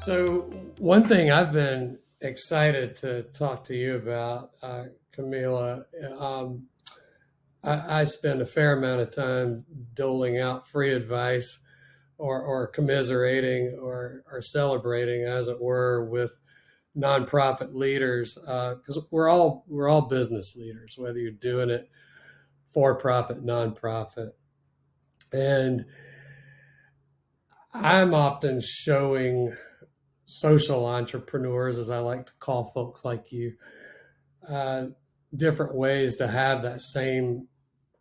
So, one thing I've been excited to talk to you about, Camila, I spend a fair amount of time doling out free advice or commiserating or celebrating, as it were, with nonprofit leaders because we're all business leaders, whether you're doing it for profit, nonprofit, and I'm often showing social entrepreneurs, as I like to call folks like you, uh, different ways to have that same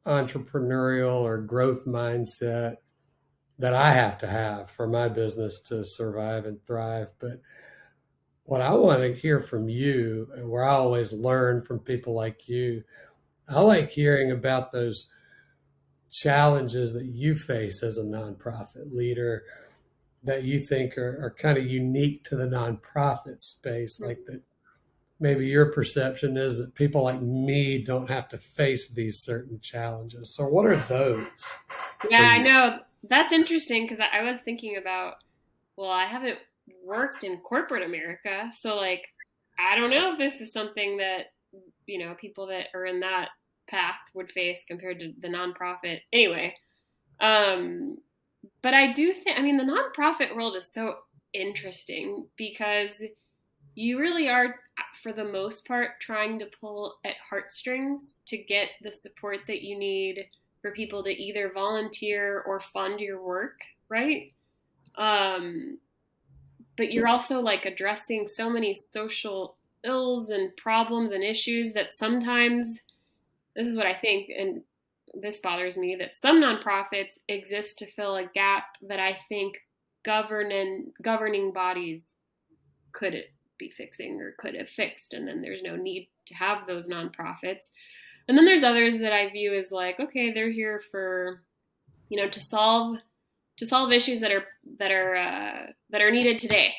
entrepreneurial or growth mindset that I have to have for my business to survive and thrive. But what I want to hear from you, and where I always learn from people like you, I like hearing about those challenges that you face as a nonprofit leader that you think are kind of unique to the nonprofit space, like that maybe your perception is that people like me don't have to face these certain challenges. So what are those Yeah, for I you? know. That's interesting because I was thinking about, well, I haven't worked in corporate America. So, like, I don't know if this is something that, people that are in that path would face compared to the nonprofit. Anyway, um, but I do think, I mean, the nonprofit world is so interesting because you really are, for the most part, trying to pull at heartstrings to get the support that you need for people to either volunteer or fund your work, right? Um, but you're also like addressing so many social ills and problems and issues that sometimes, this is what I think, and this bothers me, that some nonprofits exist to fill a gap that I think governing bodies could be fixing or could have fixed, and then there's no need to have those nonprofits. And then there's others that I view as like, okay, they're here for, to solve issues that are needed today.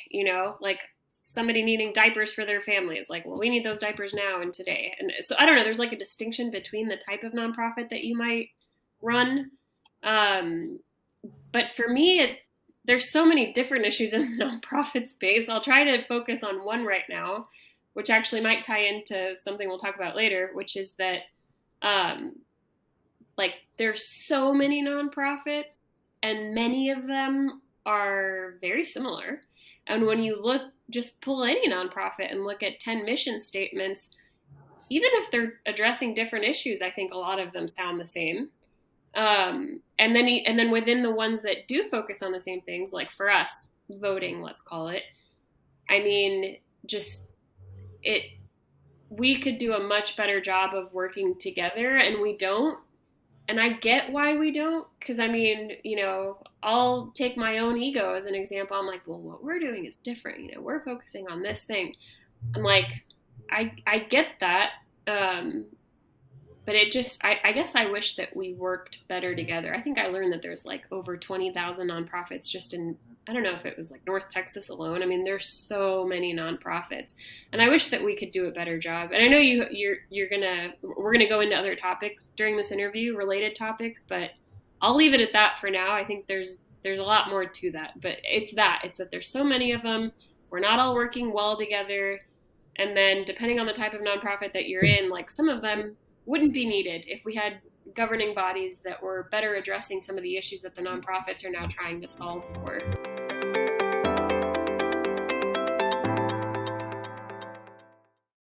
Like somebody needing diapers for their family is like, well, we need those diapers now and today. And so I don't know. There's like a distinction between the type of nonprofit that you might run. Um, but for me, there's so many different issues in the nonprofit space. I'll try to focus on one right now, which actually might tie into something we'll talk about later, which is that um, like there's so many nonprofits and many of them are very similar. And when you look, just pull any nonprofit and look at 10 mission statements, even if they're addressing different issues, I think a lot of them sound the same. And then within the ones that do focus on the same things, like for us, voting, let's call it, I mean, just it, we could do a much better job of working together, and we don't. And I get why we don't, because I mean, I'll take my own ego as an example. I'm like, well, what we're doing is different. We're focusing on this thing. I'm like, I get that. But it just, I guess I wish that we worked better together. I think I learned that there's like over 20,000 nonprofits just in, I don't know if it was like North Texas alone. I mean, there's so many nonprofits, and I wish that we could do a better job. And I know we're gonna go into other topics during this interview, related topics, but I'll leave it at that for now. I think there's a lot more to that, but it's that there's so many of them. We're not all working well together, and then depending on the type of nonprofit that you're in, like some of them wouldn't be needed if we had governing bodies that were better addressing some of the issues that the nonprofits are now trying to solve for.